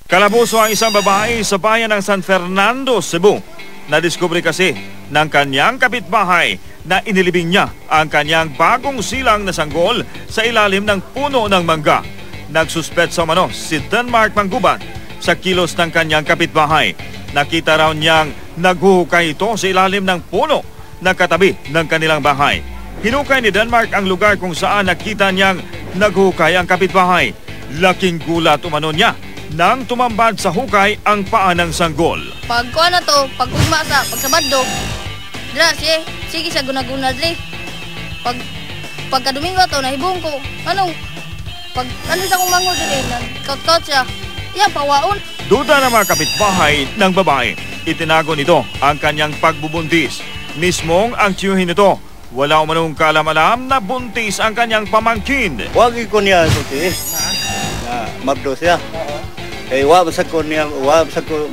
Kalabuso ang isang babae sa bayan ng San Fernando, Cebu. Nadiskubre kasi ng kanyang kapitbahay na inilibing niya ang kanyang bagong silang na sanggol sa ilalim ng puno ng mangga. Nagsuspetsa umano si Denmark Manggubat sa kilos ng kanyang kapitbahay. Nakita raw niyang naghuhukay ito sa ilalim ng puno na katabi ng kanilang bahay. Hinukay ni Denmark ang lugar kung saan nakita niyang naghuhukay ang kapitbahay. Laking gulat umano niya nang tumambad sa hukay ang paa ng sanggol. Pagkuha na to, pagkugma sa pagsabadog, dira sige sa gunaguna dali. Pagkadomingo to, nahibong ko. Ano sa kong mangol dali, nagkaut-kaut siya. Yan, pawaon. Duda ng mga kapitbahay ng babae. Itinago nito ang kanyang pagbubuntis. Mismong ang tiyuhin nito. Wala umanong kaalam-alam na buntis ang kanyang pamangkin. Wag ko niya ito na magdos siya. Eh, wag sa ko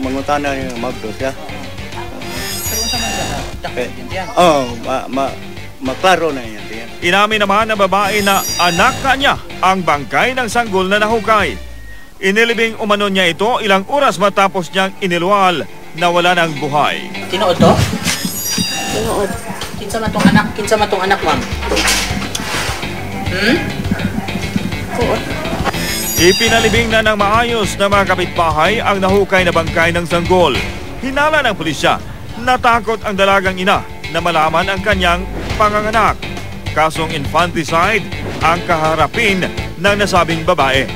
mangutana niya magdos siya. Maklaro na yan. Inamin naman ng babae na anak kanya ang bangkay ng sanggol na nahukay. Inilibing umano niya ito ilang oras matapos niyang iniluwal na wala ng buhay. Tinuod to? Tinuod. Kinsa matong anak, ma'am? Kuot. Ipinalibing na ng maayos na mga kapitbahay ang nahukay na bangkay ng sanggol. Hinala ng pulisya, natakot ang dalagang ina na malaman ang kanyang panganganak. Kasong infanticide ang kaharapin ng nasabing babae.